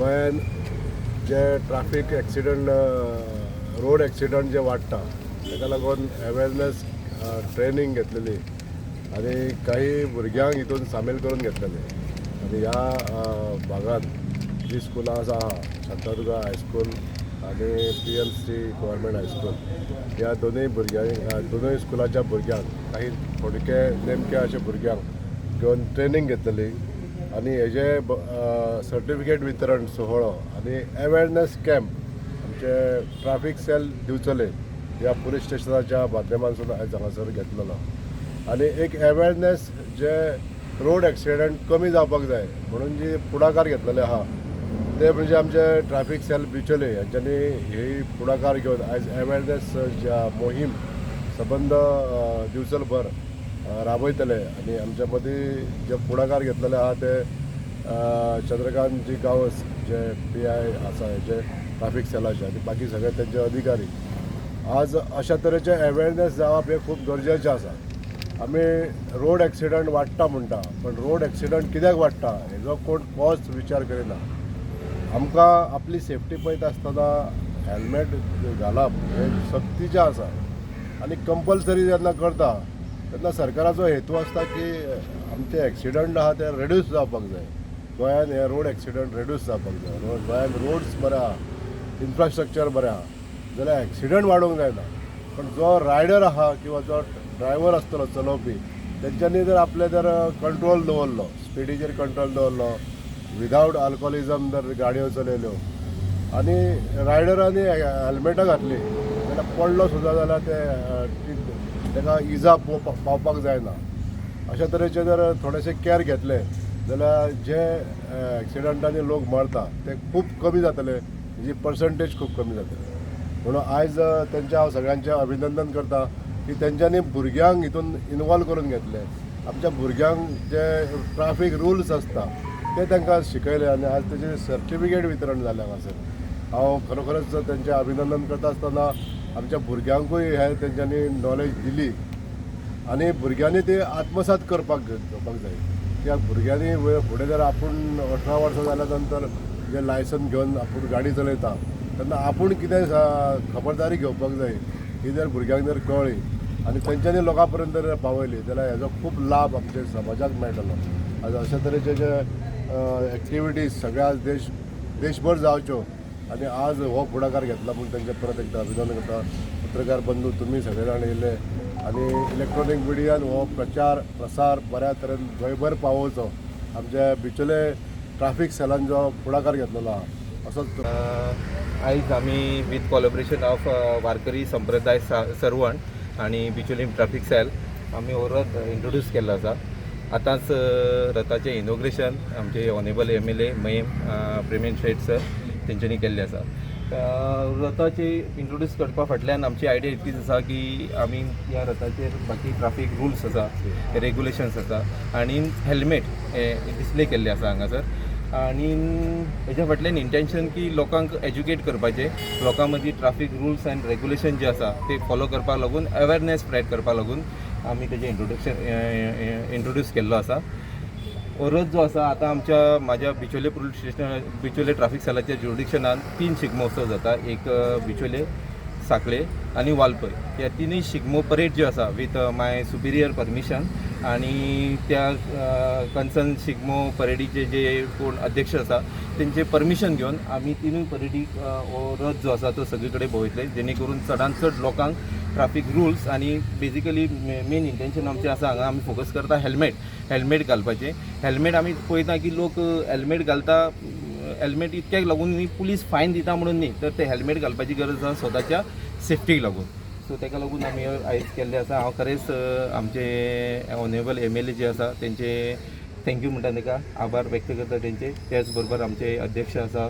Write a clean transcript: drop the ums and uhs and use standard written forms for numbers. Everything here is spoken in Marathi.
गोंयान जे ट्रॅफिक एक्सिडंट रोड एक्सिडंट जे वाडटा ताका लागून अवेरनेस ट्रेनिंग घेतलेली आनी काही भुरग्यांक हितून सामील करून घेतलेले. आनी ह्या भागात जी स्कुलां आसा शांतादुर्गा हायस्कूल आनी PMC गव्हर्मेंट हायस्कूल ह्या दोनूय स्कुलाच्या भुरग्यांक काही थोडके नेमके अशे भुरग्यांक घेवन ट्रेनिंग घेतलेली आनी हेजे सर्टिफिकेट वितरण सोहळो आनी अवेरनेस कॅम्प आमचे ट्रॅफिक सेल दिवचले ह्या पुलीस स्टेशनाच्या माध्यमांतसून आयज हांगासर घेतलेलो. आनी एक अवेरनेस जे रोड एक्सिडंट कमी जावपाक जाय म्हणून जी पुढाकार घेतलेले आहा ते म्हणजे आमचे ट्रॅफिक सेल बिचोले हांच्यांनी ही पुढाकार घेवन आयज अवेरनेस ज्या मोहीम सबंद दिवचलभर राबयतले. आनी आमच्या मदीं जे पुढाकार घेतलेले आहा ते चंद्रकांतजी गांवस जे PI आसा हेजे ट्रॅफिक सेलाचे आनी बाकी सगळे तेंचे अधिकारी. आज अशा तरेचे अवेरनेस जावप हे खूब गरजेचें आसा. आमी रोड एक्सिडंट वाडटा म्हणटा पण रोड एक्सिडंट कित्याक वाडटा हेजो कोण कोच विचार करिना. आमकां आपली सेफ्टी पळयता आसतना हेल्मेट घालप हे सक्तीचें आसा आनी कंपल्सरी जेन्ना करता तेन्ना सरकाराचो हेतू आसता की आमचे एक्सिडंट आहा ते रेड्यूस जावपाक जाय. गोंयान हे रोड एक्सिडंट रेड्यूस जावपाक जाय. गोंयान रोड्स बरे आहा, इन्फ्रास्ट्रक्चर बरें आहा जाल्यार एक्सिडंट वाडोवंक जायना. पण जो रायडर आहा किंवा जो ड्रायव्हर आसतलो चलोवपी तेंच्यांनी जर आपले जर कंट्रोल दवरलो, स्पिडीचेर कंट्रोल दवरलो, विदावट अल्कोहोलिजम जर गाडयो चलयल्यो आनी रायडरांनी हेल्मेटां घातली जाल्यार पडलो सुद्दां जाल्यार तेका इजा पावपाक जायना. अशा तरेचे जर थोडेशे कॅर घेतले जाल्यार जे एक्सिडंटांनी लोक मरता ते खूब कमी जातले, हेजी पर्संटेज खूब कमी जातली. म्हणून आयज तेंचे हांव सगळ्यांचें अभिनंदन करता की तेंच्यांनी भुरग्यांक हितून इनवॉल्व करून घेतले. आमच्या भुरग्यांक जे ट्रॅफिक रुल्स आसता ते तांकां शिकयले आनी आज तेजें सर्टिफिकेट वितरण जालें हांगासर. हांव खरोखरच तेंचें अभिनंदन करता आसतना आमच्या भुरग्यांकूय हे तेंच्यांनी नॉलेज दिली आनी भुरग्यांनी ती आत्मसात करपाक जाय. कित्याक भुरग्यांनी फुडें जर आपूण 18 वर्सां जाल्या नंतर जे लायसन घेवन आपूण गाडी चलयता तेन्ना आपूण कितें खबरदारी घेवपाक जाय ही जर भुरग्यांक जर कळ्ळी आनी तेंच्यांनी लोकां पर्यंत जर पावयली जाल्यार हेजो खूब लाभ आमच्या समाजाक मेळटलो. आज अशा तरेचे जे एक्टिविटीज सगळ्या देशभर जावच्यो आनी आज हो पुढाकार घेतला म्हणून तेंचे परत एकदा अभिनंदन करता. पत्रकार बंधू तुमी सगळे जाण येयले आनी इलेक्ट्रॉनीक मिडियान हो प्रसार बऱ्या तरेन गोंयभर पावोवचो आमच्या बिचोले ट्रॅफिक सेलान जो पुढाकार घेतलेलो आहा असोच. आयज आमी विथ कोलॅबोरेशन ऑफ वारकरी संप्रदाय सर्वंट आनी बिचोली ट्रॅफिक सेल आमी हो रथ इंट्रोड्यूस केल्लो आसा. आतांच रथाचें इनॉग्रेशन आमचे ऑनेबल MLA मयम प्रेमेन शेट सर तेंच्यांनी केल्लें आसा. रथाचे इंट्रोड्यूस करपा फाटल्यान आमची आयडिया इतकीच आसा की आमी ह्या रथाचेर बाकी ट्रॅफिक रुल्स आसा, रेगुलेशन्स आसा आनी हेल्मेट हे डिस्प्ले केल्ले आसा हांगासर. आनी हेज्या फाटल्यान इंटेंशन की लोकांक एज्युकेट करपाचें, लोकां मदीं ट्रॅफिक रुल्स एंड रेगुलेशन जे आसा ते फॉलो करपाक लागून अवेरनेस स्प्रेड करपाक लागून आमी तेजें इंट्रोड्यूस केल्लो आसा. रथ जो आसा आतां म्हाज्या बिचोले पुलीस स्टेशन बिचोले ट्रॅफिक सेलाच्या जुरिडिक्शनान 3 शिगमोत्सव जाता. एक बिचोले, साखळे आनी वालपय. ह्या तिनूय शिगमो परेड ज्यो आसा वीथ माय सुपिरियर परमिशन आनी त्या कन्सर्न शिगमो परेडीचे जे कोण अध्यक्ष आसा तेंचे परमिशन घेवन आमी तिनूय परेडीक हो रथ जो आसा तो सगळे कडेन भोंवयतले जेणे करून चडांत चड लोकांक ट्रॅफिक रुल्स आनी बेजिकली मेन इंटेंशन आमचें आसा हांगा आमी फोकस करता हेल्मेट घालपाचें. हेल्मेट आमी पळयता की लोक हेल्मेट घालता, हेल्मेट इतक्याक लागून न्ही पुलीस फायन दिता म्हणून न्ही तर ते हेल्मेट घालपाची गरज आसा स्वताच्या सेफ्टीक लागून. सो तेका लागून आमी आयज केल्लें आसा. हांव खरेंच आमचे ऑनेबल MLA जे आसा तेंचे थँक्यू म्हणटा ताका आभार व्यक्त करता तेंचे. त्याच बरोबर आमचे अध्यक्ष आसा